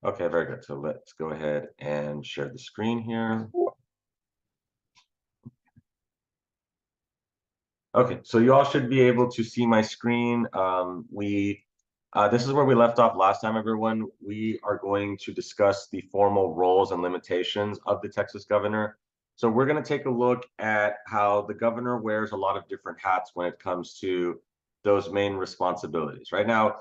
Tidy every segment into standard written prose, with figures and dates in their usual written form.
Okay, very good. So let's go ahead and share the screen here. Okay, so you all should be able to see my screen. This is where we left off last time, everyone. We are going to discuss the formal roles and limitations of the Texas governor. So we're going to take a look at how the governor wears a lot of different hats when it comes to those main responsibilities. Right now,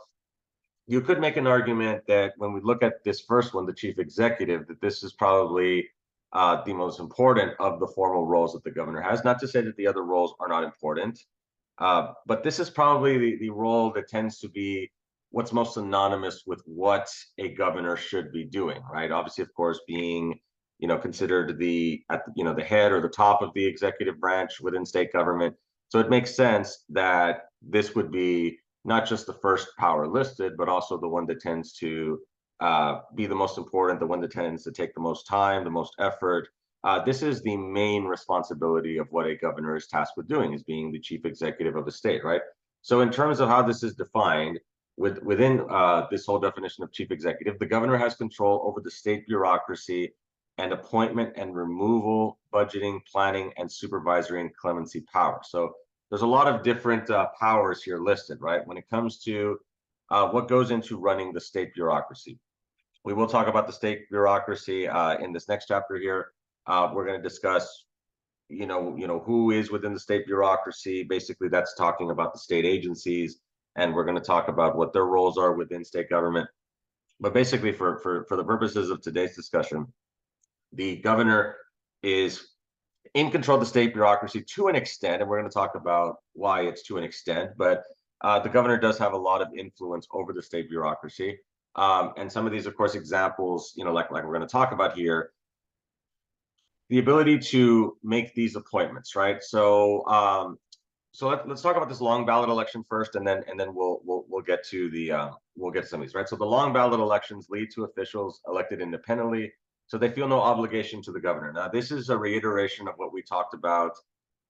you could make an argument that when we look at this first one, the chief executive, that this is probably the most important of the formal roles that the governor has. Not to say that the other roles are not important, but this is probably the role that tends to be what's most synonymous with what a governor should be doing, right? Obviously, of course, being considered the head or the top of the executive branch within state government. So it makes sense that this would be not just the first power listed, but also the one that tends to be the most important, the one that tends to take the most time, the most effort. This is the main responsibility of what a governor is tasked with doing, is being the chief executive of a state, right? So in terms of how this is defined, within this whole definition of chief executive, the governor has control over the state bureaucracy and appointment and removal, budgeting, planning, and supervisory and clemency power. So there's a lot of different powers here listed, right? When it comes to what goes into running the state bureaucracy. We will talk about the state bureaucracy in this next chapter here. We're going to discuss, who is within the state bureaucracy. Basically, that's talking about the state agencies, and we're going to talk about what their roles are within state government. But basically, for the purposes of today's discussion, the governor is in control of the state bureaucracy to an extent, and we're going to talk about why it's to an extent, but the governor does have a lot of influence over the state bureaucracy. And some of these, of course, examples, like we're going to talk about here, the ability to make these appointments, right? So let's talk about this long ballot election first, and then we'll get to we'll get to some of these, right? So the long ballot elections lead to officials elected independently, so they feel no obligation to the governor. Now, this is a reiteration of what we talked about,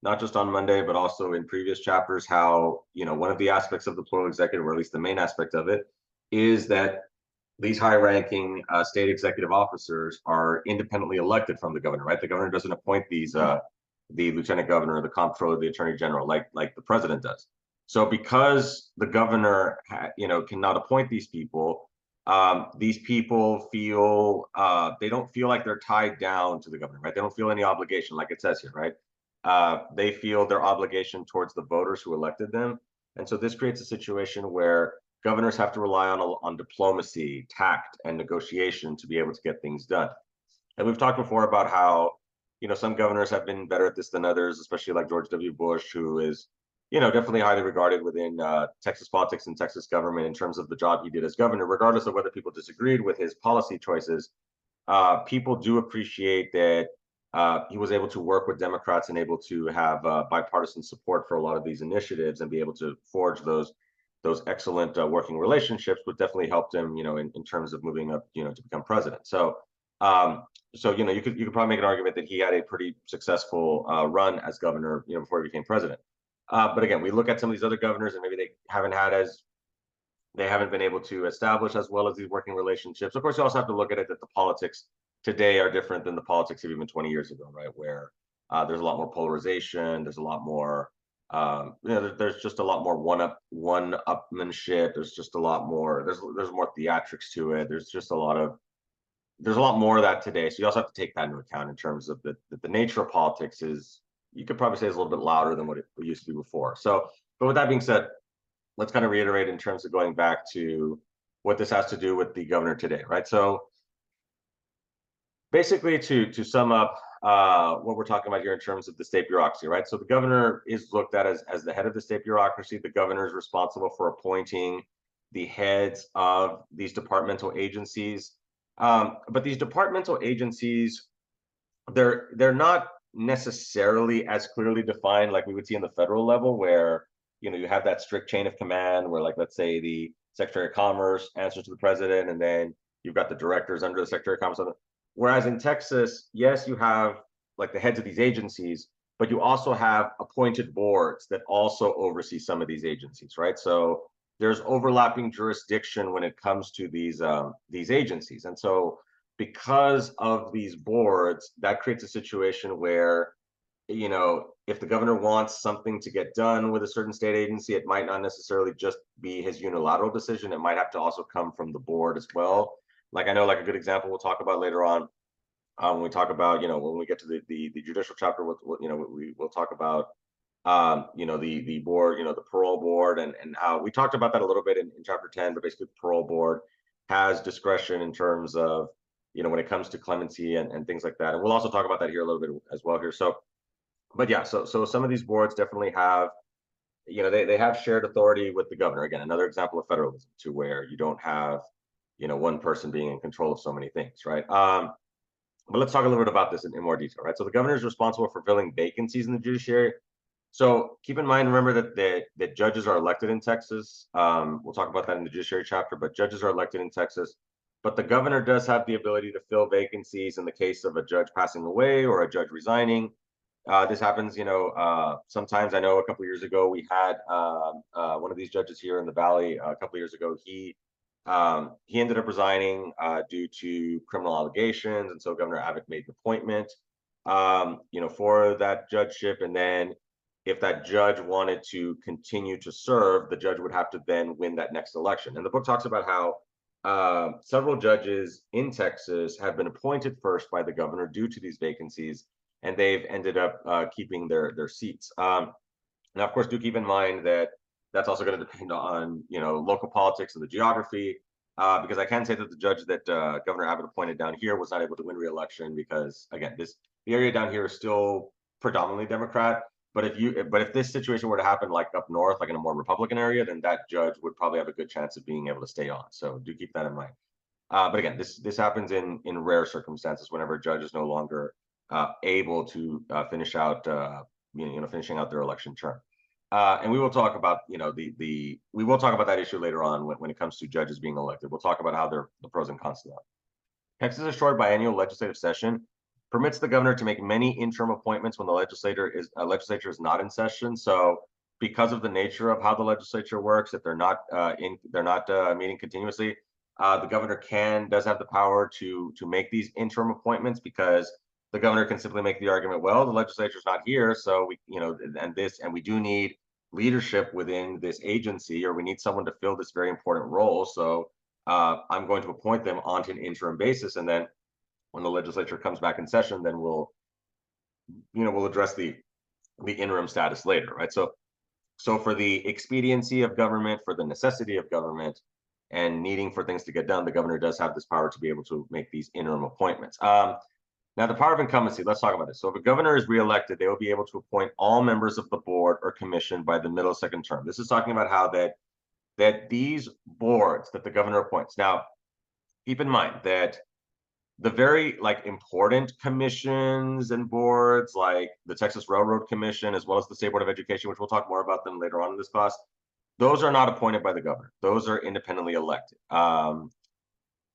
not just on Monday, but also in previous chapters, how one of the aspects of the plural executive, or at least the main aspect of it, is that these high-ranking state executive officers are independently elected from the governor, right? The governor doesn't appoint these the lieutenant governor, the comptroller, the attorney general, like the president does. So because the governor, cannot appoint these people feel they don't feel like they're tied down to the governor, right? They don't feel any obligation, like it says here, right? They feel their obligation towards the voters who elected them, and so this creates a situation where governors have to rely on diplomacy, tact, and negotiation to be able to get things done. And we've talked before about how some governors have been better at this than others, especially like George W. Bush, who is, definitely highly regarded within Texas politics and Texas government in terms of the job he did as governor, regardless of whether people disagreed with his policy choices. People do appreciate that he was able to work with Democrats and able to have bipartisan support for a lot of these initiatives and be able to forge those excellent working relationships, which definitely helped him, in terms of moving up, to become president. So you could probably make an argument that he had a pretty successful run as governor, before he became president. But again, we look at some of these other governors, and maybe they haven't been able to establish as well as these working relationships. Of course, you also have to look at it that the politics today are different than the politics of even 20 years ago, right? Where there's a lot more polarization, there's a lot more, there's just a lot more one-upmanship. There's just a lot more. There's more theatrics to it. There's a lot more of that today. So you also have to take that into account in terms of the nature of politics is, you could probably say, is a little bit louder than what it used to be before. So, but with that being said, let's kind of reiterate in terms of going back to what this has to do with the governor today, right? So basically, to sum up what we're talking about here in terms of the state bureaucracy, right? So the governor is looked at as the head of the state bureaucracy. The governor is responsible for appointing the heads of these departmental agencies. But these departmental agencies, they're not necessarily as clearly defined like we would see in the federal level, where you have that strict chain of command, where, like, let's say the Secretary of Commerce answers to the president, and then you've got the directors under the Secretary of Commerce. Whereas in Texas, yes, you have like the heads of these agencies, but you also have appointed boards that also oversee some of these agencies, right? So there's overlapping jurisdiction when it comes to these agencies. And so because of these boards, that creates a situation where, if the governor wants something to get done with a certain state agency, it might not necessarily just be his unilateral decision. It might have to also come from the board as well. Like I know, like a good example we'll talk about later on, when we talk about, when we get to the judicial chapter, we'll talk about, the board, the parole board, and how we talked about that a little bit in chapter 10, but basically the parole board has discretion in terms of, when it comes to clemency and things like that. And we'll also talk about that here a little bit as well here. So, but yeah, so some of these boards definitely have, they have shared authority with the governor. Again, another example of federalism, to where you don't have, one person being in control of so many things, right? But let's talk a little bit about this in more detail, right? So the governor is responsible for filling vacancies in the judiciary. So keep in mind, remember that judges are elected in Texas. We'll talk about that in the judiciary chapter, but judges are elected in Texas. But the governor does have the ability to fill vacancies in the case of a judge passing away or a judge resigning. This happens, sometimes. I know a couple of years ago we had one of these judges here in the Valley. A couple of years ago, he ended up resigning due to criminal allegations, and so Governor Abbott made an appointment, for that judgeship. And then, if that judge wanted to continue to serve, the judge would have to then win that next election. And the book talks about how several judges in Texas have been appointed first by the governor due to these vacancies, and they've ended up keeping their seats. Now, of course, do keep in mind that that's also going to depend on local politics and the geography, because I can say that the judge that Governor Abbott appointed down here was not able to win re-election because, again, the area down here is still predominantly Democrat. But if this situation were to happen like up north, like in a more Republican area, then that judge would probably have a good chance of being able to stay on. So do keep that in mind. But again, this happens in rare circumstances, whenever a judge is no longer able to finishing out their election term. And we will talk about we will talk about that issue later on when it comes to judges being elected. We'll talk about how the pros and cons to that. Texas' short biennial legislative session permits the governor to make many interim appointments when the legislature is not in session. So, because of the nature of how the legislature works, if they're not meeting continuously, the governor does have the power to make these interim appointments, because the governor can simply make the argument, well, the legislature's not here, so we do need leadership within this agency, or we need someone to fill this very important role. So I'm going to appoint them on an interim basis, and then when the legislature comes back in session, then we'll address the interim status later, right? So for the expediency of government, for the necessity of government, and needing for things to get done, the governor does have this power to be able to make these interim appointments. Now, the power of incumbency, let's talk about this. So if a governor is reelected, they will be able to appoint all members of the board or commission by the middle second term. This is talking about how that these boards that the governor appoints. Now, keep in mind that the very important commissions and boards, like the Texas Railroad Commission, as well as the State Board of Education, which we'll talk more about them later on in this class, those are not appointed by the governor. Those are independently elected.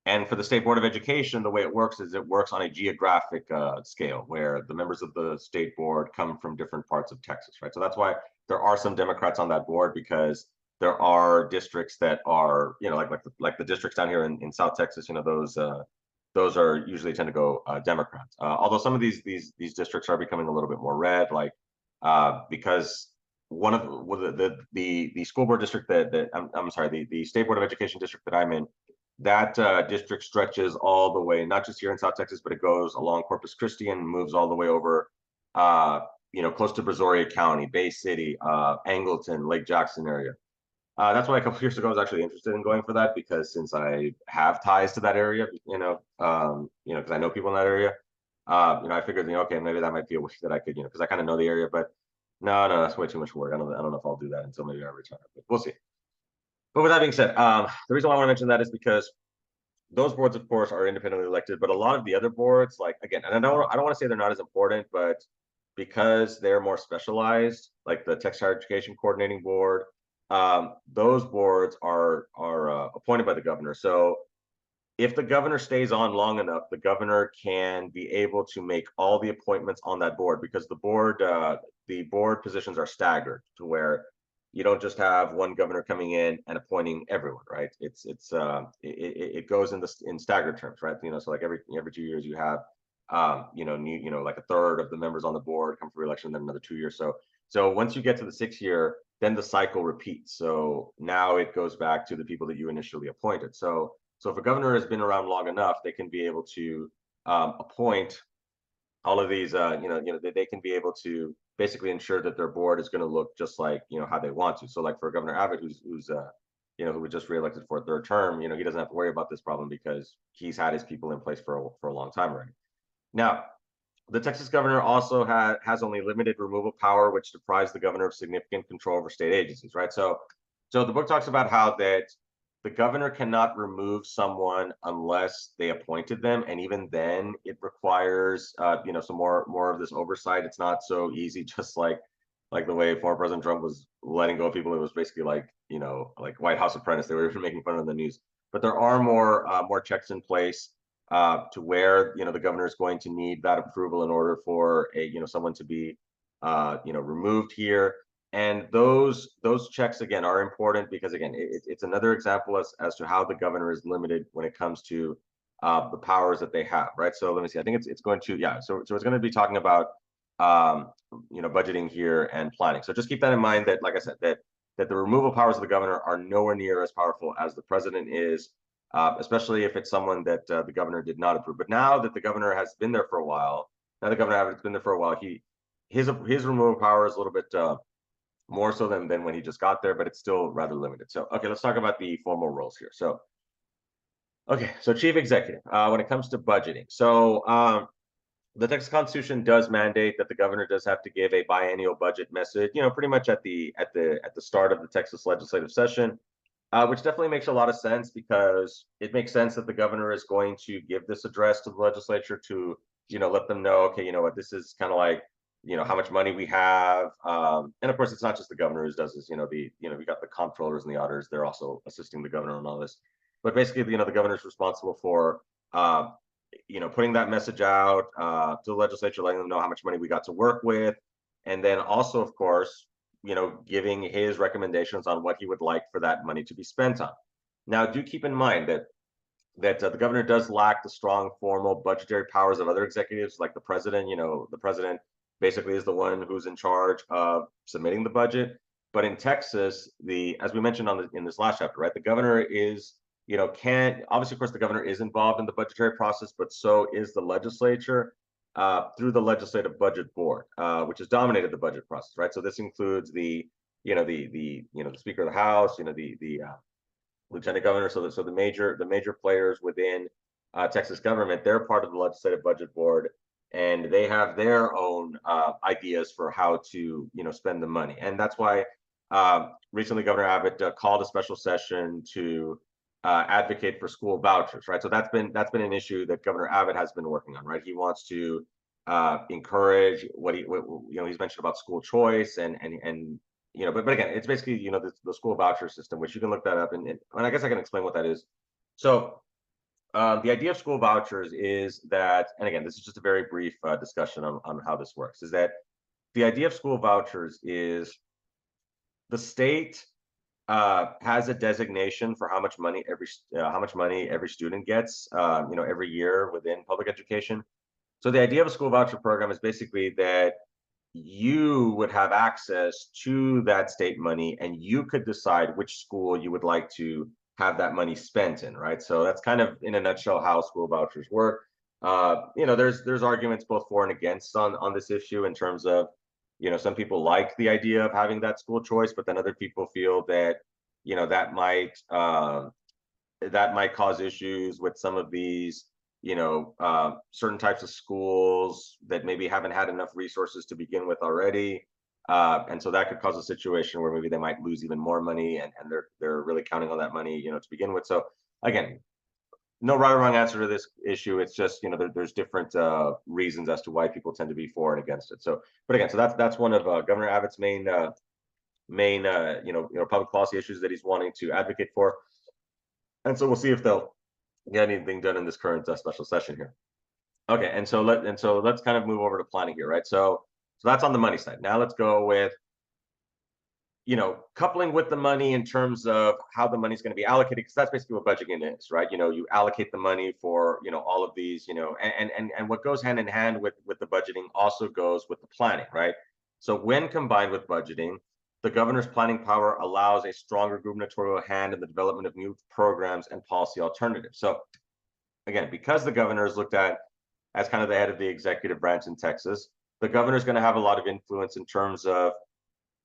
And for the State Board of Education, the way it works is it works on a geographic scale, where the members of the state board come from different parts of Texas, right? So that's why there are some Democrats on that board, because there are districts that are, like the districts down here in South Texas, those are usually tend to go Democrats. Although some of these districts are becoming a little bit more red, because one of the school board district the State Board of Education district that I'm in, that district stretches all the way, not just here in South Texas, but it goes along Corpus Christi and moves all the way over, close to Brazoria County, Bay City, Angleton, Lake Jackson area. That's why a couple of years ago I was actually interested in going for that, because since I have ties to that area, because I know people in that area, I figured, okay, maybe that might be a way that I could, because I kind of know the area. But no, that's way too much work. I don't know if I'll do that until maybe I retire, but we'll see. But with that being said, the reason why I want to mention that is because those boards, of course, are independently elected, but a lot of the other boards, again, and I don't want to say they're not as important, but because they're more specialized, like the Texas Higher Education Coordinating Board, those boards are appointed by the governor. So if the governor stays on long enough, the governor can be able to make all the appointments on that board, because the board positions are staggered, to where you don't just have one governor coming in and appointing everyone, right? It goes in staggered terms, right? So like every 2 years you have like a third of the members on the board come for election, then another 2 years. So once you get to the 6 year, then the cycle repeats. So now it goes back to the people that you initially appointed. So if a governor has been around long enough, they can be able to appoint all of these, they can be able to basically ensure that their board is going to look just like, how they want to. So like for Governor Abbott, who was just reelected for a third term, he doesn't have to worry about this problem because he's had his people in place for a long time already. Now, the Texas governor also has only limited removal power, which deprives the governor of significant control over state agencies, right? So the book talks about how that the governor cannot remove someone unless they appointed them, and even then, it requires some more of this oversight. It's not so easy, just like the way former President Trump was letting go of people. It was basically like White House apprentice. They were even making fun of the news. But there are more checks in place to where the governor is going to need that approval in order for someone to be removed here. And those checks again are important because again it's another example as to how the governor is limited when it comes to the powers that they have, right? So let me see. I think it's going to So it's going to be talking about budgeting here and planning. So just keep that in mind that, like I said, that the removal powers of the governor are nowhere near as powerful as the president is, especially if it's someone that the governor did not approve. But now that the governor has been there for a while, now the governor has been there for a while, his removal power is a little bit more so than when he just got there, but it's still rather limited. So, okay, let's talk about the formal roles here. So, okay, so chief executive, when it comes to budgeting. So, the Texas Constitution does mandate that the governor does have to give a biennial budget message, pretty much at the start of the Texas legislative session, which definitely makes a lot of sense because it makes sense that the governor is going to give this address to the legislature to, let them know, okay, you know what, this is kind of like, how much money we have. And of course, it's not just the governor who does this, we got the comptrollers and the auditors, they're also assisting the governor on all this. But basically, the governor's responsible for, putting that message out to the legislature, letting them know how much money we got to work with. And then also, of course, giving his recommendations on what he would like for that money to be spent on. Now, do keep in mind that the governor does lack the strong formal budgetary powers of other executives like the president. The president basically is the one who's in charge of submitting the budget. But in Texas, as we mentioned in this last chapter, right, the governor is, can obviously, of course, the governor is involved in the budgetary process, but so is the legislature through the legislative budget board, which has dominated the budget process, right? So this includes the Speaker of the House, the lieutenant governor. So the major players within Texas government, they're part of the legislative budget board, and they have their own ideas for how to spend the money. And that's why recently Governor Abbott called a special session to advocate for school vouchers, right? So that's been an issue that Governor Abbott has been working on, right? He wants to encourage he's mentioned about school choice and but again, it's basically the school voucher system, which you can look that up, and I guess I can explain what that is. So the idea of school vouchers is that, and again, this is just a very brief discussion on how this works, is that the idea of school vouchers is the state has a designation for how much money every student gets, every year within public education. So the idea of a school voucher program is basically that you would have access to that state money and you could decide which school you would like to have that money spent in, right? So that's kind of in a nutshell how school vouchers work. There's arguments both for and against on this issue in terms of, some people like the idea of having that school choice, but then other people feel that, that might cause issues with some of these certain types of schools that maybe haven't had enough resources to begin with already. And so that could cause a situation where maybe they might lose even more money and they're really counting on that money, to begin with. So again, no right or wrong answer to this issue. It's just, there's different reasons as to why people tend to be for and against it. So, but again, so that's one of Governor Abbott's main public policy issues that he's wanting to advocate for. And so we'll see if they'll get anything done in this current special session here. Okay, and so let's kind of move over to planning here, right? So that's on the money side. Now let's go with coupling with the money in terms of how the money is going to be allocated, because that's basically what budgeting is, right? You allocate the money for, all of these, and what goes hand in hand with the budgeting also goes with the planning, right? So when combined with budgeting, the governor's planning power allows a stronger gubernatorial hand in the development of new programs and policy alternatives. So again, because the governor is looked at as kind of the head of the executive branch in Texas, the governor is going to have a lot of influence in terms of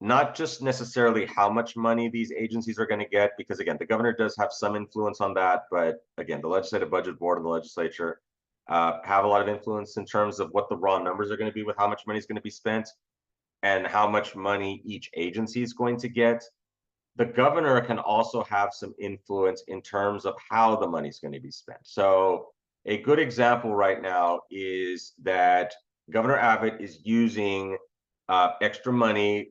not just necessarily how much money these agencies are going to get, because again, the governor does have some influence on that, but again, the legislative budget board and the legislature have a lot of influence in terms of what the raw numbers are going to be with how much money is going to be spent and how much money each agency is going to get. The governor can also have some influence in terms of how the money is going to be spent. So a good example right now is that Governor Abbott is using extra money,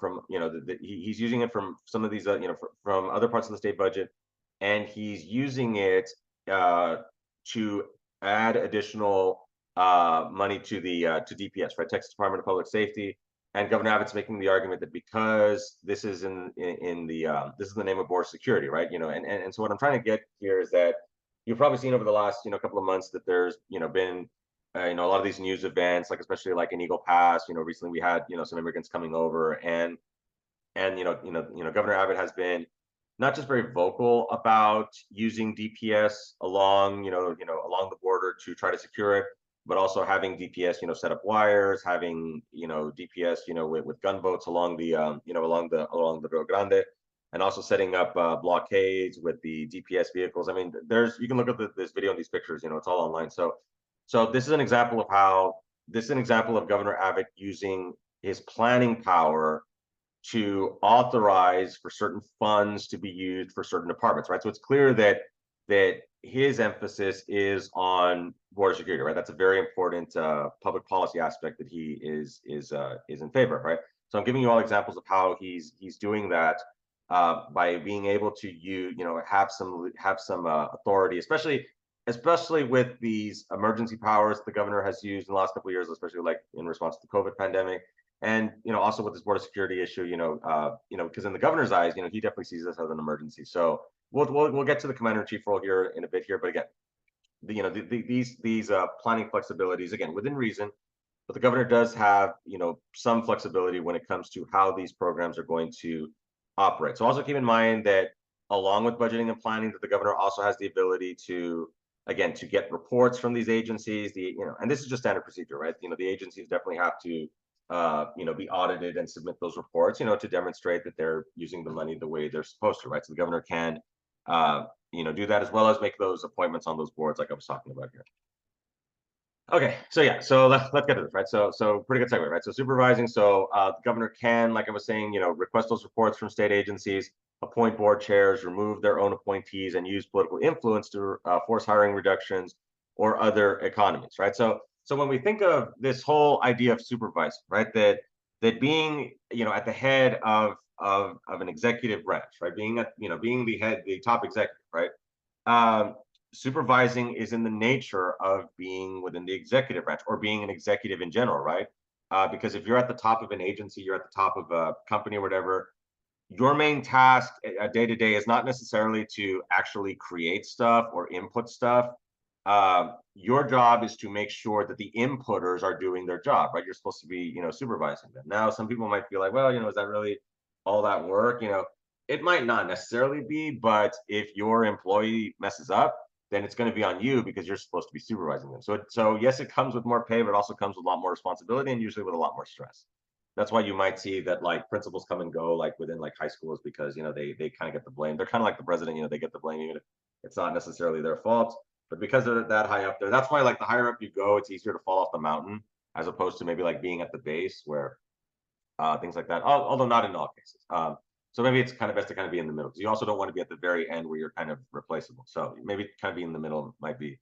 from he's using it from some of these, from other parts of the state budget, and he's using it to add additional money to the to DPS, right, Texas Department of Public Safety. And Governor Abbott's making the argument that because this is in the this is the name of border security, right? And so what I'm trying to get here is that you've probably seen over the last couple of months that there's been a lot of these news events, like especially like in Eagle Pass. Recently we had some immigrants coming over, and Governor Abbott has been not just very vocal about using DPS along along the border to try to secure it, but also having DPS set up wires, having DPS with gunboats along the along the Rio Grande, and also setting up blockades with the DPS vehicles. I mean, you can look at this video and these pictures. It's all online. So this is an example of Governor Abbott using his planning power to authorize for certain funds to be used for certain departments, right? So it's clear that his emphasis is on border security, right? That's a very important public policy aspect that he is in favor of, right? So I'm giving you all examples of how he's doing that by being able to have some authority, especially with these emergency powers the governor has used in the last couple of years, especially like in response to the COVID pandemic. And also with this border security issue, because in the governor's eyes, he definitely sees this as an emergency. So we'll get to the commander in chief role here in a bit here, but again, these planning flexibilities, again, within reason, but the governor does have some flexibility when it comes to how these programs are going to operate. So also keep in mind that along with budgeting and planning, that the governor also has the ability to, again, to get reports from these agencies. And this is just standard procedure, right? The agencies definitely have to be audited and submit those reports, to demonstrate that they're using the money the way they're supposed to, right? So the governor can, do that, as well as make those appointments on those boards, like I was talking about here. Okay, so yeah, so let's get to this, right? So pretty good segue, right? So supervising, so the governor can, like I was saying, request those reports from state agencies, appoint board chairs, remove their own appointees, and use political influence to force hiring reductions or other economies, right? So when we think of this whole idea of supervising, right, that being at the head of an executive branch, right, being the top executive, right, supervising is in the nature of being within the executive branch or being an executive in general, right? Because if you're at the top of an agency, you're at the top of a company or whatever, your main task day to day is not necessarily to actually create stuff or input stuff. Your job is to make sure that the inputters are doing their job, right? You're supposed to be, supervising them. Now, some people might feel like, well, is that really all that work? It might not necessarily be, but if your employee messes up, then it's going to be on you because you're supposed to be supervising them. So yes, it comes with more pay, but it also comes with a lot more responsibility and usually with a lot more stress. That's why you might see that like principals come and go like within like high schools because they kind of get the blame. They're kind of like the president, they get the blame even if it's not necessarily their fault. But because they're that high up there, that's why like the higher up you go, it's easier to fall off the mountain as opposed to maybe like being at the base where things like that. Although not in all cases. So maybe it's kind of best to kind of be in the middle because you also don't want to be at the very end where you're kind of replaceable. So maybe kind of be in the middle might be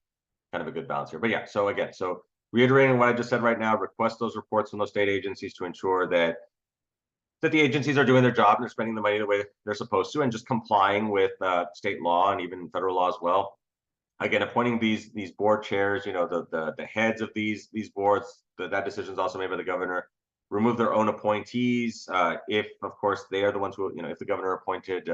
kind of a good balance here. But yeah, so again, so reiterating what I just said right now, request those reports from those state agencies to ensure that the agencies are doing their job and they're spending the money the way they're supposed to and just complying with state law and even federal law as well. Again, appointing these board chairs, the heads of these boards, that decision is also made by the governor. remove their own appointees, if, of course, they are the ones who, if the governor appointed,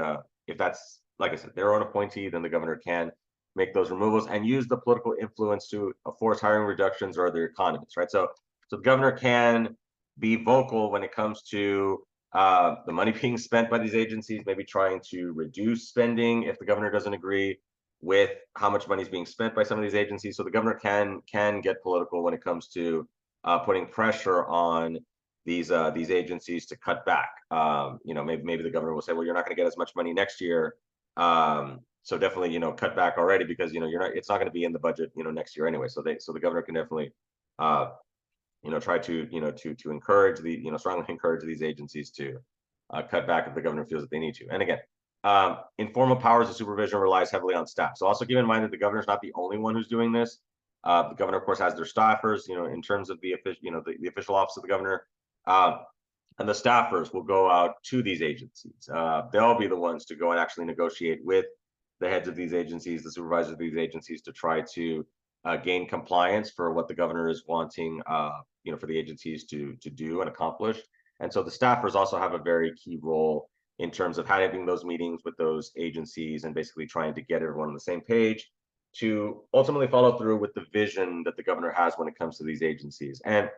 if that's, like I said, their own appointee, then the governor can make those removals and use the political influence to force hiring reductions or other economies, right? So the governor can be vocal when it comes to the money being spent by these agencies, maybe trying to reduce spending if the governor doesn't agree with how much money is being spent by some of these agencies. So the governor can get political when it comes to putting pressure on these agencies to cut back. Maybe the governor will say, well, you're not going to get as much money next year. So definitely, cut back already because it's not going to be in the budget, next year anyway. So the governor can definitely try to to encourage strongly encourage these agencies to cut back if the governor feels that they need to. And again, informal powers of supervision relies heavily on staff. So also keep in mind that the governor is not the only one who's doing this. The governor, of course, has their staffers, in terms of the official, the official office of the governor. And the staffers will go out to these agencies. They'll be the ones to go and actually negotiate with the heads of these agencies, the supervisors of these agencies, to try to gain compliance for what the governor is wanting, for the agencies to do and accomplish. And so the staffers also have a very key role in terms of having those meetings with those agencies and basically trying to get everyone on the same page to ultimately follow through with the vision that the governor has when it comes to these agencies. And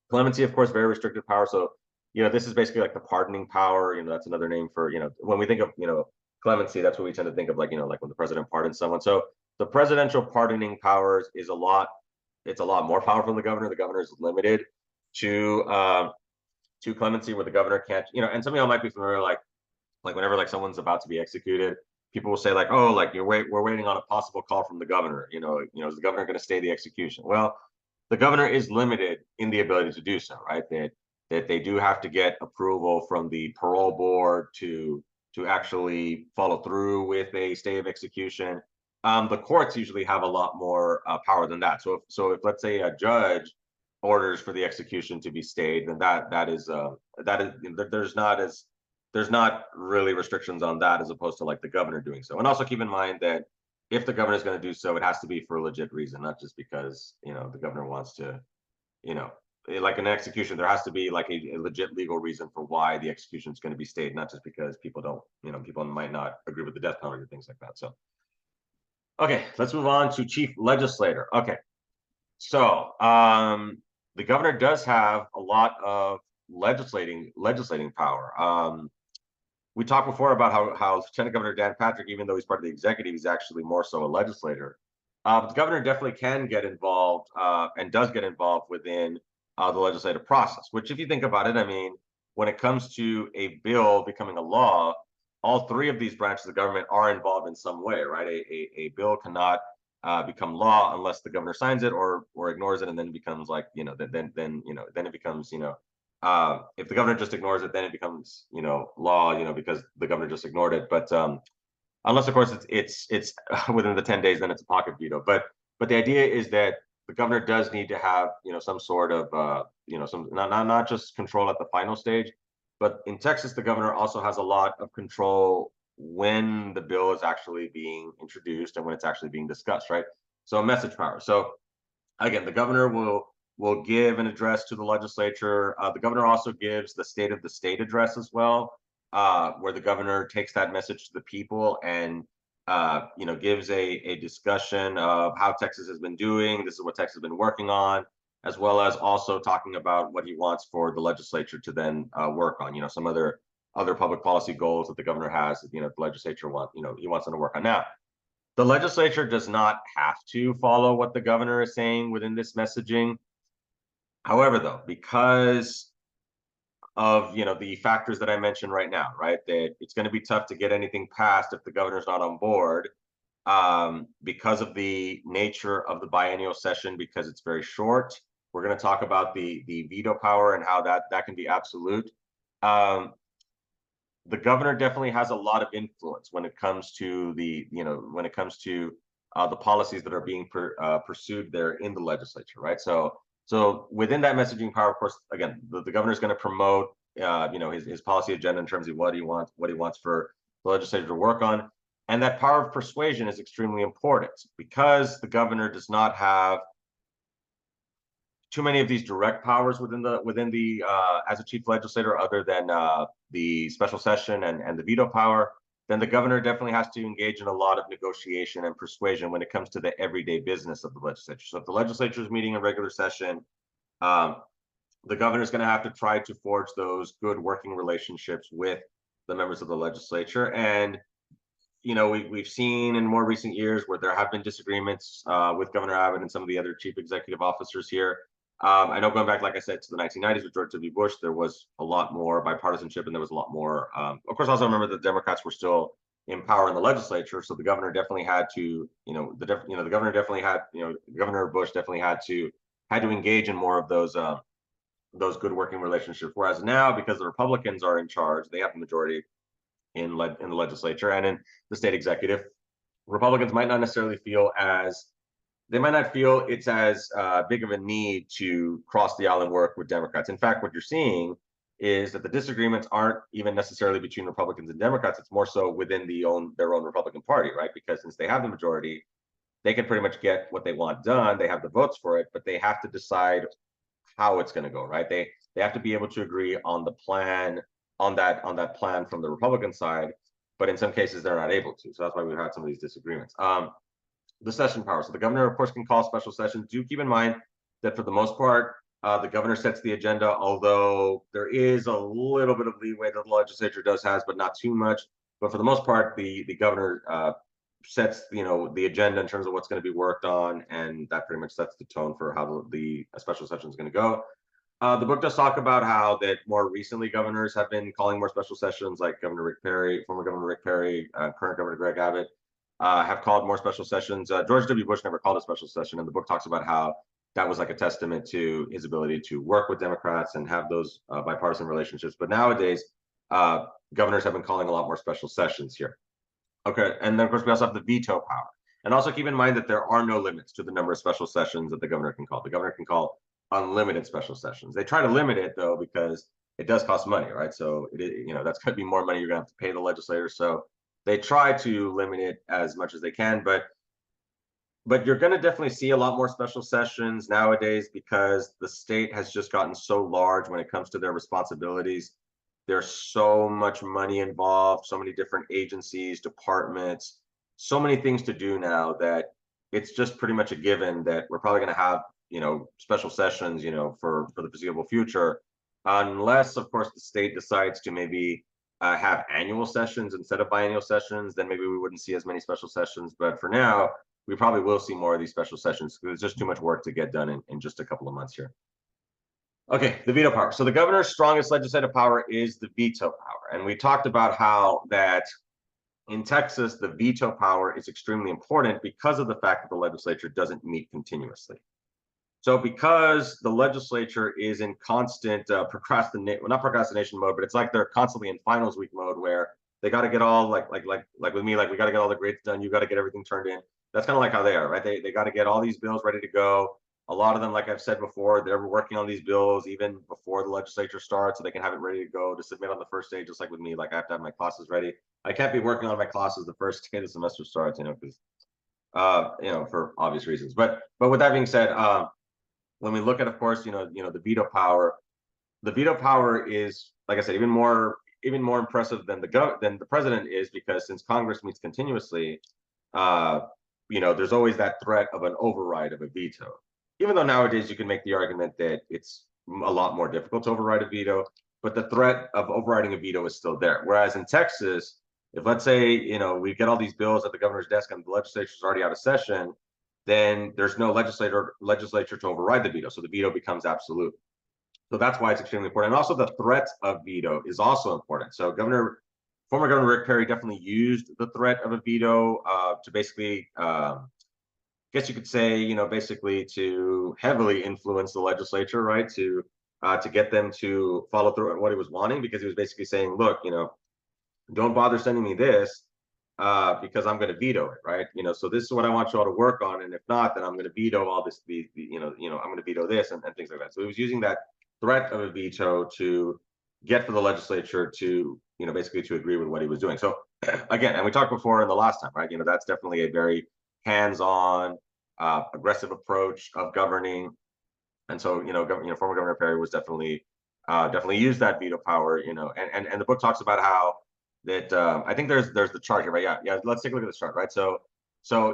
clemency, of course, very restricted power. So, this is basically like the pardoning power. That's another name for, when we think of, clemency, that's what we tend to think of, like, like when the president pardons someone. So the presidential pardoning powers is it's a lot more powerful than the governor. The governor is limited to clemency, where the governor can't, and some of y'all might be familiar, like whenever like someone's about to be executed, people will say like, oh, like we're waiting on a possible call from the governor. Is the governor going to stay the execution? Well, the governor is limited in the ability to do so, right? That they do have to get approval from the parole board to actually follow through with a stay of execution. The courts usually have a lot more power than that. So if let's say a judge orders for the execution to be stayed, then there's not really restrictions on that, as opposed to like the governor doing so. And also keep in mind that if the governor is going to do so, it has to be for a legit reason, not just because the governor wants to, like an execution, there has to be like a legit legal reason for why the execution is going to be stayed, not just because people don't, people might not agree with the death penalty or things like that. So, okay, let's move on to chief legislator. Okay, so the governor does have a lot of legislating power. We talked before about how Lieutenant Governor Dan Patrick, even though he's part of the executive, he's actually more so a legislator. But the governor definitely can get involved and does get involved within the legislative process, which, if you think about it, I mean, when it comes to a bill becoming a law, all three of these branches of the government are involved in some way, right? A bill cannot become law unless the governor signs it or ignores it, and then it becomes like, then it becomes, if the governor just ignores it, then it becomes, law, because the governor just ignored it. But unless, of course, it's within the 10 days, then it's a pocket veto. But the idea is that the governor does need to have, some sort of, some not just control at the final stage, but in Texas, the governor also has a lot of control when the bill is actually being introduced and when it's actually being discussed, right? So message power. So again, the governor will give an address to the legislature. The governor also gives the state of the state address as well, where the governor takes that message to the people and gives a discussion of how Texas has been doing. This is what Texas has been working on, as well as also talking about what he wants for the legislature to then work on. Some other public policy goals that the governor has. The legislature he wants them to work on. Now, the legislature does not have to follow what the governor is saying within this messaging. However, though, because of the factors that I mentioned right now, right, that it's going to be tough to get anything passed if the governor's not on board, because of the nature of the biennial session, because it's very short. We're going to talk about the veto power and how that can be absolute. The governor definitely has a lot of influence when it comes to the policies that are being pursued there in the legislature, right? So within that messaging power, of course, again, the governor is going to promote, his policy agenda in terms of what he wants for the legislature to work on, and that power of persuasion is extremely important because the governor does not have too many of these direct powers within the as a chief legislator, other than the special session and the veto power, then the governor definitely has to engage in a lot of negotiation and persuasion when it comes to the everyday business of the legislature. So if the legislature is meeting in regular session, um, the governor is going to have to try to forge those good working relationships with the members of the legislature. And we've seen in more recent years where there have been disagreements with Governor Abbott and some of the other chief executive officers here. I know going back, like I said, to the 1990s with George W. Bush, there was a lot more bipartisanship and there was a lot more. Of course, also remember the Democrats were still in power in the legislature, so the governor definitely had to, the governor definitely had, Governor Bush definitely had to engage in more of those good working relationships. Whereas now, because the Republicans are in charge, they have the majority in the legislature and in the state executive. Republicans might not necessarily feel it's as big of a need to cross the aisle and work with Democrats. In fact, what you're seeing is that the disagreements aren't even necessarily between Republicans and Democrats. It's more so within their own Republican Party, right? Because since they have the majority, they can pretty much get what they want done. They have the votes for it, but they have to decide how it's going to go, right? They have to be able to agree on the plan, on that plan from the Republican side, but in some cases they're not able to. So that's why we've had some of these disagreements. The session power. So the governor, of course, can call special sessions. Do keep in mind that for the most part, the governor sets the agenda, although there is a little bit of leeway that the legislature has, but not too much. But for the most part, the governor sets the agenda in terms of what's going to be worked on, and that pretty much sets the tone for how the special session is going to go. The book does talk about how that more recently governors have been calling more special sessions, like Governor Rick Perry, former Governor Rick Perry, current Governor Greg Abbott, have called more special sessions. George W. Bush never called a special session, and the book talks about how that was like a testament to his ability to work with Democrats and have those bipartisan relationships. But nowadays, governors have been calling a lot more special sessions here. Okay, and then of course we also have the veto power. And also keep in mind that there are no limits to the number of special sessions that the governor can call. The governor can call unlimited special sessions. They try to limit it though because it does cost money, right? So that's going to be more money you're going to have to pay the legislators. So they try to limit it as much as they can, but you're going to definitely see a lot more special sessions nowadays because the state has just gotten so large when it comes to their responsibilities. There's so much money involved, so many different agencies, departments, so many things to do now that it's just pretty much a given that we're probably going to have special sessions for the foreseeable future, unless of course the state decides to maybe have annual sessions instead of biennial sessions. Then maybe we wouldn't see as many special sessions, but for now we probably will see more of these special sessions because there's just too much work to get done in just a couple of months here. Okay, the veto power. So the governor's strongest legislative power is the veto power. And we talked about how that in Texas, the veto power is extremely important because of the fact that the legislature doesn't meet continuously. So because the legislature is in constant not procrastination mode, but it's like they're constantly in finals week mode where they got to get all like with me, like we got to get all the grades done. You got to get everything turned in. That's kind of like how they are, right? They got to get all these bills ready to go. A lot of them, like I've said before, they're working on these bills even before the legislature starts, so they can have it ready to go to submit on the first day. Just like with me, like I have to have my classes ready. I can't be working on my classes the first day the semester starts, because for obvious reasons. But with that being said, when we look at, of course, the veto power is, like I said, even more impressive than the president is, because since Congress meets continuously, there's always that threat of an override of a veto. Even though nowadays you can make the argument that it's a lot more difficult to override a veto, but the threat of overriding a veto is still there. Whereas in Texas, if let's say, we get all these bills at the governor's desk and the legislature's already out of session, then there's no legislature to override the veto. So the veto becomes absolute. So that's why it's extremely important. And also the threat of veto is also important. So former Governor Rick Perry definitely used the threat of a veto to basically, guess you could say, basically to heavily influence the legislature, right? To get them to follow through on what he was wanting, because he was basically saying, look, don't bother sending me this because I'm going to veto it, right? So this is what I want you all to work on, and if not, then I'm going to veto all this. I'm going to veto this and things like that. So he was using that threat of a veto to get for the legislature to, basically to agree with what he was doing. So again, and we talked before in the last time, right? That's definitely a very hands-on, aggressive approach of governing. And so, former Governor Perry was definitely used that veto power, and the book talks about how that I think there's the chart here, right? Yeah. Let's take a look at this chart, right? So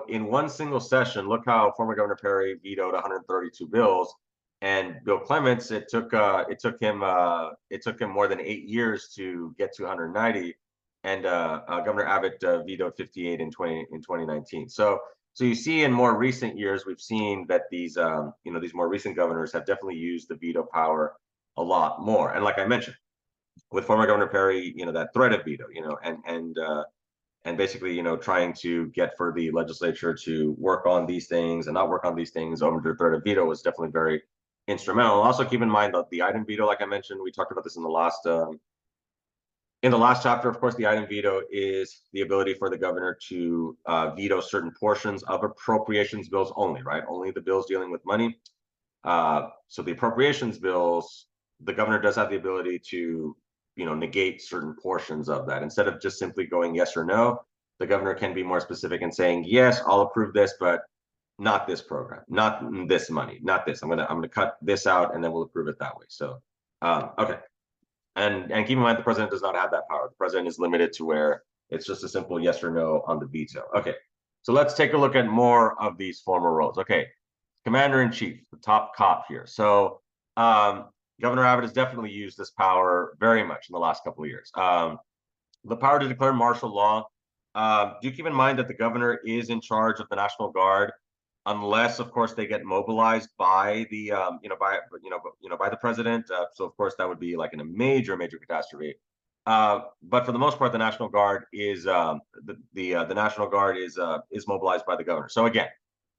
in one single session, look how former Governor Perry vetoed 132 bills, and Bill Clements, it took him more than 8 years to get to 190, and Governor Abbott vetoed 58 in 2019. So you see in more recent years, we've seen that these more recent governors have definitely used the veto power a lot more. And like I mentioned, with former Governor Perry, that threat of veto, and basically, trying to get for the legislature to work on these things and not work on these things over the threat of veto was definitely very instrumental. Also, keep in mind that the item veto, like I mentioned, we talked about this in the last chapter. Of course, the item veto is the ability for the governor to veto certain portions of appropriations bills only, right? Only the bills dealing with money. So the appropriations bills, the governor does have the ability to, negate certain portions of that. Instead of just simply going yes or no, the governor can be more specific and saying, yes, I'll approve this, but not this program, not this money, not this. I'm gonna cut this out, and then we'll approve it that way. So, okay. And keep in mind, the president does not have that power. The president is limited to where it's just a simple yes or no on the veto. Okay, so let's take a look at more of these formal roles. Okay, commander in chief, the top cop here. So Governor Abbott has definitely used this power very much in the last couple of years. The power to declare martial law. Do keep in mind that the governor is in charge of the National Guard, unless, of course, they get mobilized by the by the president. So of course that would be like in a major catastrophe. But for the most part, the National Guard is the National Guard is mobilized by the governor. So again,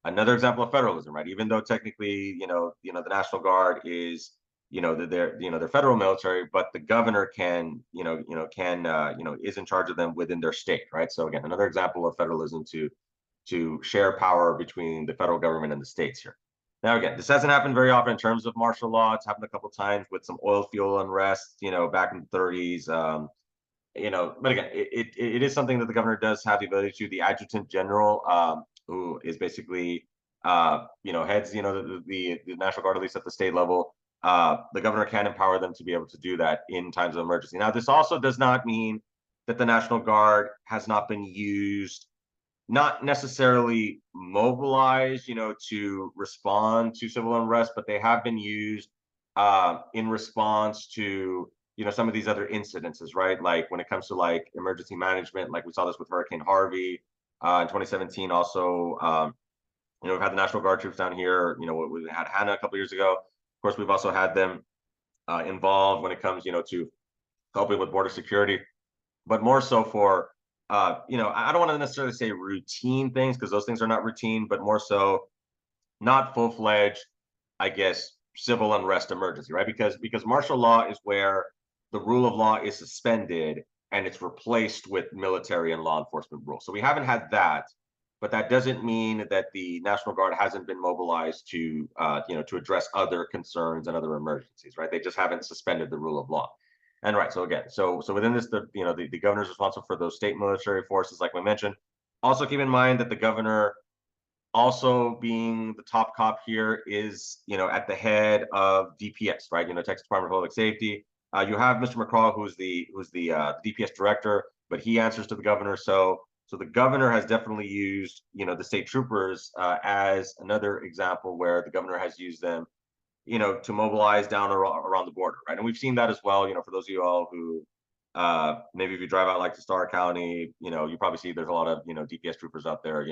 another example of federalism, right? Even though technically, the National Guard is, they're federal military, but the governor is in charge of them within their state, right? So again, another example of federalism to share power between the federal government and the states here. Now, again, this hasn't happened very often in terms of martial law. It's happened a couple of times with some oil fuel unrest, back in the 30s. But again, it is something that the governor does have the ability to. The adjutant general, who is basically, heads, the National Guard, at least at the state level, the governor can empower them to be able to do that in times of emergency. Now, this also does not mean that the National Guard has not been used, not necessarily mobilized, to respond to civil unrest, but they have been used in response to, some of these other incidences, right? Like when it comes to like emergency management, like we saw this with Hurricane Harvey in 2017. Also, we've had the National Guard troops down here. We had Hannah a couple years ago. Of course, we've also had them involved when it comes, to helping with border security, but more so for I don't want to necessarily say routine things, because those things are not routine, but more so not full-fledged, I guess, civil unrest emergency, right? Because martial law is where the rule of law is suspended and it's replaced with military and law enforcement rules. So we haven't had that, but that doesn't mean that the National Guard hasn't been mobilized to to address other concerns and other emergencies, right? They just haven't suspended the rule of law. And right, so again, so within this, the governor is responsible for those state military forces, like we mentioned. Also, keep in mind that the governor, also being the top cop here, is at the head of DPS, right? Texas Department of Public Safety. You have Mr. McCraw, who's the DPS director, but he answers to the governor. So the governor has definitely used the state troopers as another example where the governor has used them to mobilize down around the border, right? And we've seen that as well. For those of you all who maybe if you drive out like to Starr County, you probably see there's a lot of DPS troopers out there,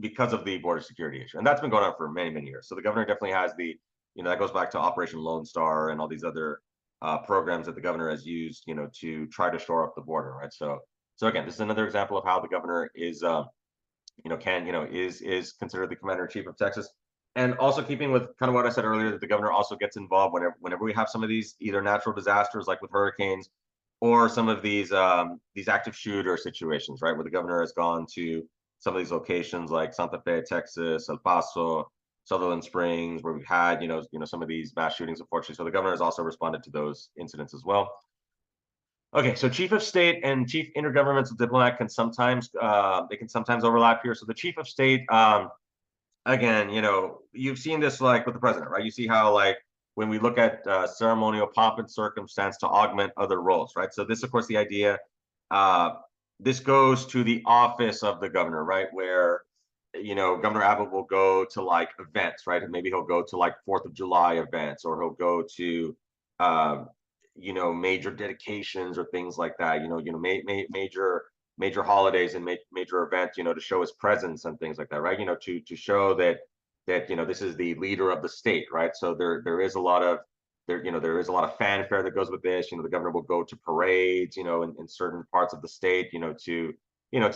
because of the border security issue, and that's been going on for many years. So the governor definitely has that goes back to Operation Lone Star and all these other programs that the governor has used, to try to shore up the border, right? So again, this is another example of how the governor is is considered the commander-in-chief of Texas. And also keeping with kind of what I said earlier, that the governor also gets involved whenever we have some of these either natural disasters like with hurricanes, or some of these active shooter situations, right, where the governor has gone to some of these locations like Santa Fe, Texas, El Paso, Sutherland Springs, where we've had some of these mass shootings, unfortunately. So the governor has also responded to those incidents as well. Okay, so chief of state and chief intergovernmental diplomat can sometimes overlap here. So the chief of state, again, you've seen this like with the president, right? You see how like when we look at ceremonial pomp and circumstance to augment other roles, right? So this, of course, the idea, uh, this goes to the office of the governor, right? Where, Governor Abbott will go to like events, right? And maybe he'll go to like 4th of July events, or he'll go to, uh, major dedications or things like that, major holidays and major events, to show his presence and things like that, right? To show that this is the leader of the state, right? So there is a lot of there is a lot of fanfare that goes with this. The governor will go to parades, in certain parts of the state, to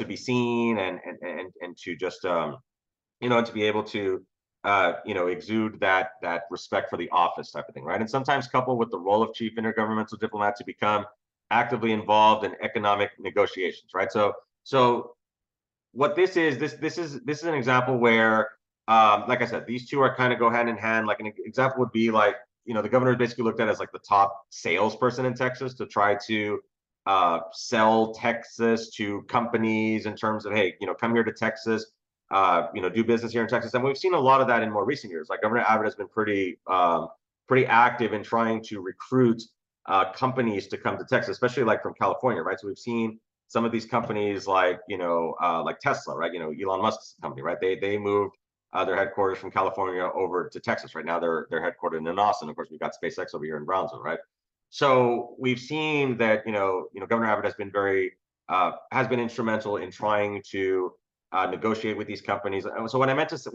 be seen and to just to be able to exude that respect for the office type of thing, right? And sometimes coupled with the role of chief intergovernmental diplomat to become actively involved in economic negotiations, right? So what this is an example where, like I said, these two are kind of go hand in hand. Like an example would be like, the governor is basically looked at as like the top salesperson in Texas to try to sell Texas to companies in terms of, hey, come here to Texas, do business here in Texas. And we've seen a lot of that in more recent years. Like Governor Abbott has been pretty active in trying to recruit companies to come to Texas, especially like from California, right? So we've seen some of these companies like like Tesla, right? Elon Musk's company, right? They moved their headquarters from California over to Texas. Right now they're headquartered in Austin. Of course, we've got SpaceX over here in Brownsville, right? So we've seen that Governor Abbott has been instrumental in trying to negotiate with these companies. So when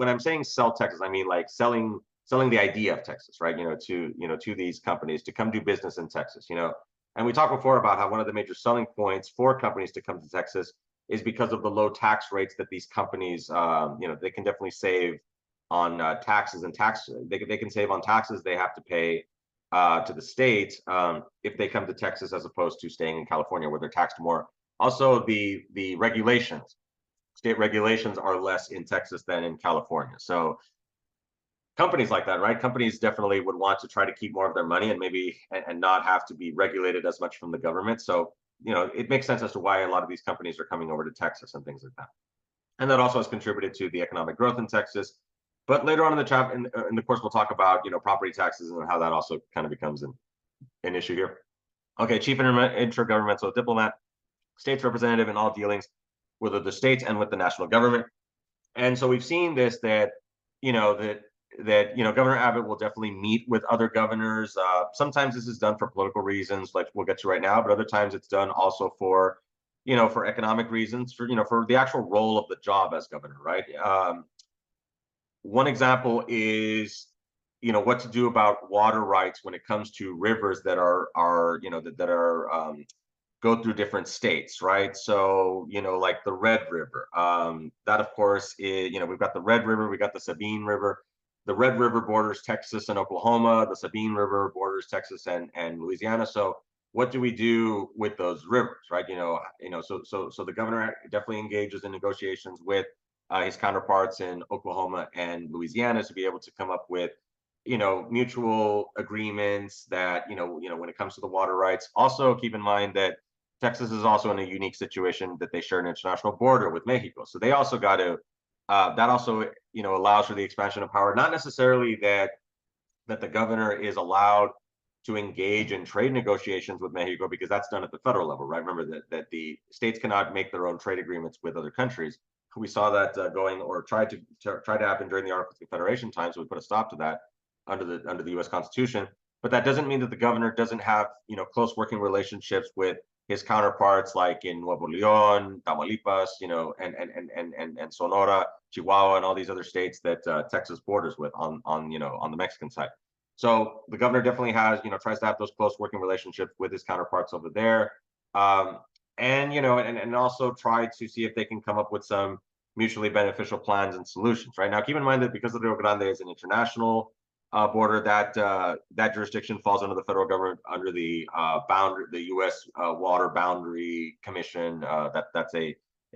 I'm saying sell Texas, I mean like selling the idea of Texas, right? To these companies to come do business in Texas. And we talked before about how one of the major selling points for companies to come to Texas is because of the low tax rates that these companies, they can definitely save on taxes and tax. They can save on taxes they have to pay to the state if they come to Texas as opposed to staying in California where they're taxed more. Also, the state regulations are less in Texas than in California. So companies like that, right? Companies definitely would want to try to keep more of their money and maybe and not have to be regulated as much from the government. So, it makes sense as to why a lot of these companies are coming over to Texas and things like that. And that also has contributed to the economic growth in Texas. But later on in the course, we'll talk about, property taxes and how that also kind of becomes an issue here. Okay, chief intergovernmental diplomat, states representative in all dealings with the states and with the national government. And so we've seen this that Governor Abbott will definitely meet with other governors. Sometimes this is done for political reasons, like we'll get to right now, but other times it's done also for for economic reasons, for the actual role of the job as governor, right? One example is what to do about water rights when it comes to rivers that are go through different states, right? So, like the Red River. That, of course, is, we've got the Red River, we got the Sabine River. The Red River borders Texas and Oklahoma. The Sabine River borders Texas and Louisiana. So, what do we do with those rivers, right? So the governor definitely engages in negotiations with his counterparts in Oklahoma and Louisiana to be able to come up with mutual agreements that when it comes to the water rights. Also, keep in mind that Texas is also in a unique situation that they share an international border with Mexico. So they also got to, that also, allows for the expansion of power. Not necessarily that the governor is allowed to engage in trade negotiations with Mexico because that's done at the federal level, right? Remember that the states cannot make their own trade agreements with other countries. We saw that going or tried to happen during the Articles of Confederation times. So we put a stop to that under the U.S. Constitution. But that doesn't mean that the governor doesn't have close working relationships with his counterparts like in Nuevo León, Tamaulipas, and Sonora, Chihuahua, and all these other states that Texas borders with on the Mexican side. So the governor definitely has tries to have those close working relationships with his counterparts over there, and also try to see if they can come up with some mutually beneficial plans and solutions. Right now, keep in mind that because the Rio Grande is an international border, that jurisdiction falls under the federal government, under the the U.S. Water Boundary Commission. That's a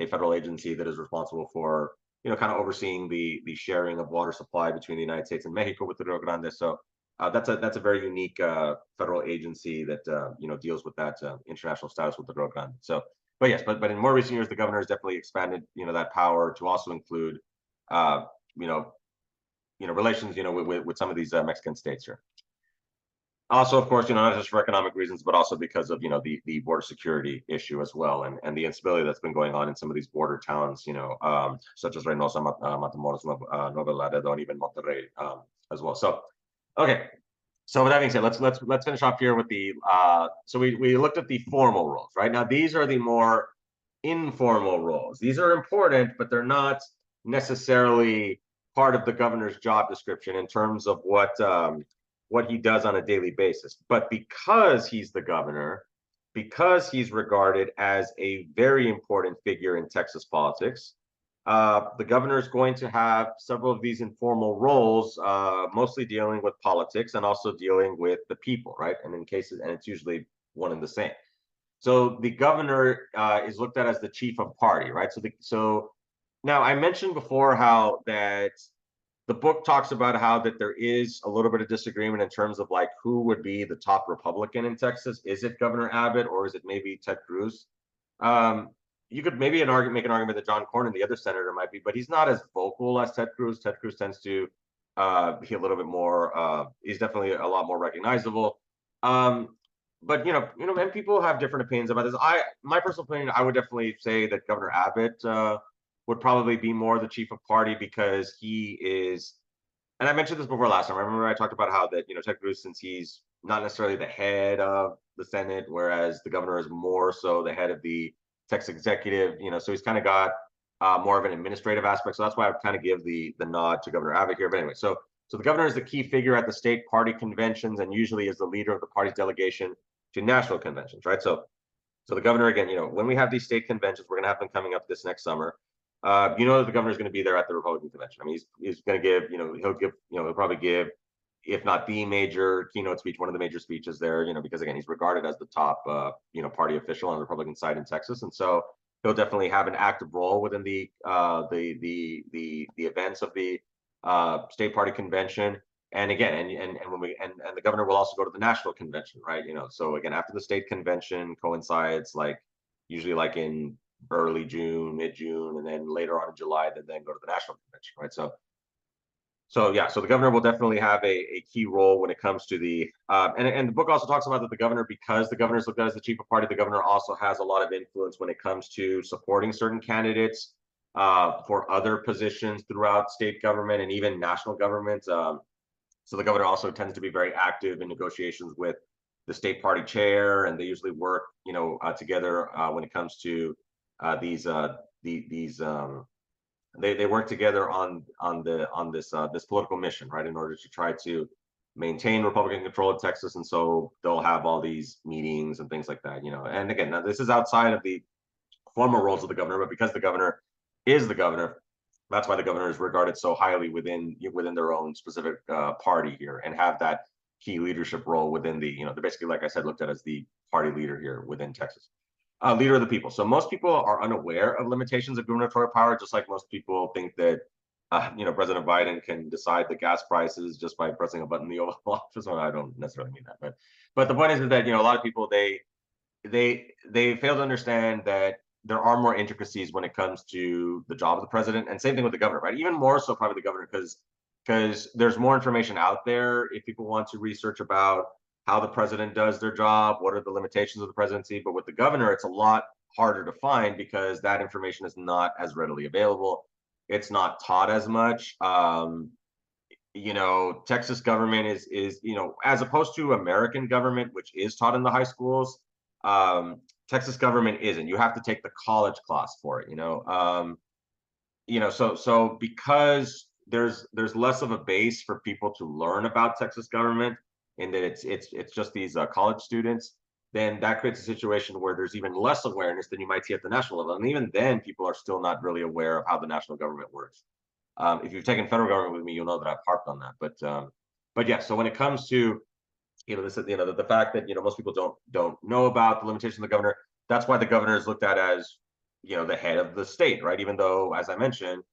federal agency that is responsible for kind of overseeing the sharing of water supply between the United States and Mexico with the Rio Grande. So that's a very unique federal agency that deals with that international status with the Rio Grande. So, but yes, but in more recent years, the governor has definitely expanded that power to also include relations with some of these Mexican states here. Also, of course, not just for economic reasons, but also because of the border security issue as well, and the instability that's been going on in some of these border towns, such as Reynosa, Matamoros, Nuevo Laredo, and even Monterrey as well. So, okay. So with that being said, let's finish off here with the so we looked at the formal roles, right? Now these are the more informal roles. These are important, but they're not necessarily part of the governor's job description in terms of what he does on a daily basis. But because he's the governor, because he's regarded as a very important figure in Texas politics, the governor is going to have several of these informal roles, mostly dealing with politics and also dealing with the people, right? And in cases, and it's usually one and the same. So the governor is looked at as the chief of party, right? So now I mentioned before how that the book talks about how that there is a little bit of disagreement in terms of like who would be the top Republican in Texas. Is it Governor Abbott or is it maybe Ted Cruz? Um, you could maybe make an argument that John Cornyn, the other senator, might be, but he's not as vocal as Ted Cruz. Ted Cruz tends to be a little bit more. He's definitely a lot more recognizable. But and people have different opinions about this. My personal opinion, I would definitely say that Governor Abbott would probably be more the chief of party because he is. And I mentioned this before last time. I remember I talked about how that Ted Cruz, since he's not necessarily the head of the Senate, whereas the governor is more so the head of the Texas executive. So he's kind of got more of an administrative aspect. So that's why I would kind of give the nod to Governor Abbott here. But anyway, so the governor is the key figure at the state party conventions and usually is the leader of the party's delegation to national conventions, right? So the governor, again, when we have these state conventions, we're going to have them coming up this next summer. That the governor is going to be there at the Republican convention. I mean, he's going to give, he'll probably give, if not the major keynote speech, one of the major speeches there, because again, he's regarded as the top, party official on the Republican side in Texas, and so he'll definitely have an active role within the events of the state party convention. And again, and when the governor will also go to the national convention, right? So again, after the state convention coincides, like usually like in early June, mid-June, and then later on in July, then go to the national convention, right? So yeah, so the governor will definitely have a key role when it comes to the and the book also talks about that the governor, because the governor is looked at as the chief of party, the governor also has a lot of influence when it comes to supporting certain candidates for other positions throughout state government and even national government. So the governor also tends to be very active in negotiations with the state party chair, and they usually work, together when it comes to these they work together on this political mission, right, in order to try to maintain Republican control of Texas, and so they'll have all these meetings and things like that, And again, now this is outside of the formal roles of the governor, but because the governor is the governor, that's why the governor is regarded so highly within their own specific party here, and have that key leadership role within they're basically, like I said, looked at as the party leader here within Texas. Leader of the people. So most people are unaware of limitations of gubernatorial power, just like most people think that President Biden can decide the gas prices just by pressing a button in the Oval Office. Well, I don't necessarily mean that, but the point is that a lot of people they fail to understand that there are more intricacies when it comes to the job of the president, and same thing with the governor, right? Even more so probably the governor, because there's more information out there if people want to research about how the president does their job, what are the limitations of the presidency. But with the governor, it's a lot harder to find because that information is not as readily available. It's not taught as much. Texas government is as opposed to American government, which is taught in the high schools. Texas government isn't. You have to take the college class for it. So because there's less of a base for people to learn about Texas government, in that it's just these college students, then that creates a situation where there's even less awareness than you might see at the national level. And even then, people are still not really aware of how the national government works. If you've taken federal government with me, you'll know that I've harped on that. But yeah, so when it comes to the fact that most people don't know about the limitations of the governor, that's why the governor is looked at as the head of the state, right? Even though, as I mentioned,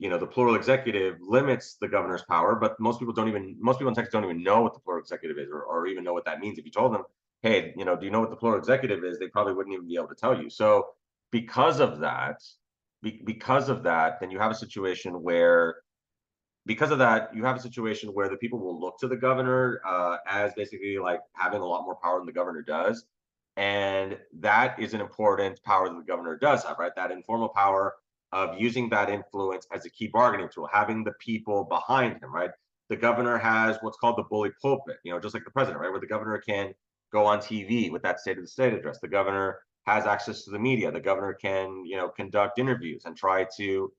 the plural executive limits the governor's power, but most people in Texas don't even know what the plural executive is, or even know what that means. If you told them, hey, do you know what the plural executive is? They probably wouldn't even be able to tell you. So because of that, then you have a situation where, because of that, you have a situation where the people will look to the governor as basically like having a lot more power than the governor does. And that is an important power that the governor does have, right? That informal power of using that influence as a key bargaining tool, having the people behind him, right? The governor has what's called the bully pulpit, just like the president, right? Where the governor can go on TV with that State of the State address. The governor has access to the media. The governor can, conduct interviews and try to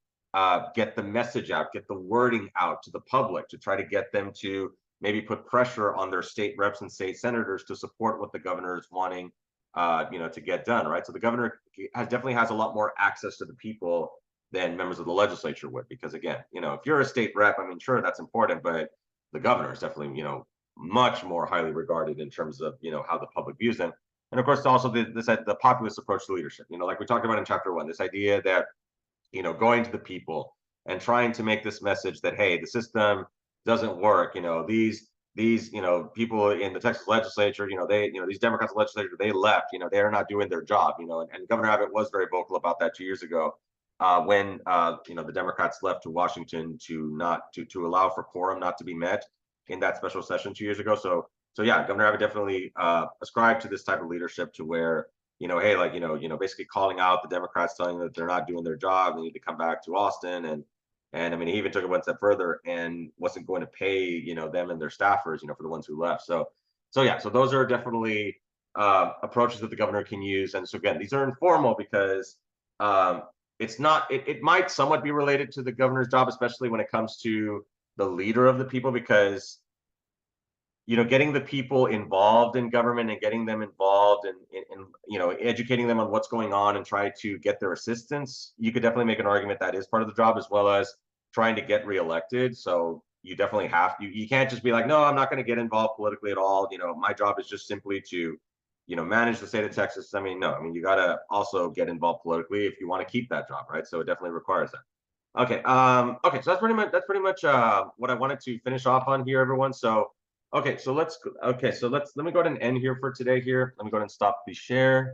get the message out, get the wording out to the public to try to get them to maybe put pressure on their state reps and state senators to support what the governor is wanting, to get done, right? So the governor definitely has a lot more access to the people than members of the legislature would, because again, if you're a state rep, I mean, sure, that's important, but the governor is definitely, much more highly regarded in terms of, how the public views them. And of course, also the populist approach to leadership, like we talked about in chapter 1, this idea that going to the people and trying to make this message that, hey, the system doesn't work. These people in the Texas legislature, these Democrats in the legislature, they left. They are not doing their job. And Governor Abbott was very vocal about that 2 years ago when the Democrats left to Washington to allow for quorum not to be met in that special session 2 years ago. So yeah, Governor Abbott definitely ascribed to this type of leadership to where hey, like, basically calling out the Democrats, telling them that they're not doing their job, they need to come back to Austin. And I mean, he even took it one step further and wasn't going to pay, them and their staffers, for the ones who left. So yeah, so those are definitely approaches that the governor can use. And so again, these are informal because it's not, it might somewhat be related to the governor's job, especially when it comes to the leader of the people, because getting the people involved in government and getting them involved in educating them on what's going on and try to get their assistance, you could definitely make an argument that is part of the job, as well as trying to get reelected. So you definitely have to, you can't just be like, no, I'm not going to get involved politically at all. My job is just simply to, manage the state of Texas. I mean, no, I mean, you got to also get involved politically if you want to keep that job, right? So it definitely requires that. Okay. Okay. So that's pretty much what I wanted to finish off on here, everyone. Okay, so let me go ahead and end here for today here. Let me go ahead and stop the share.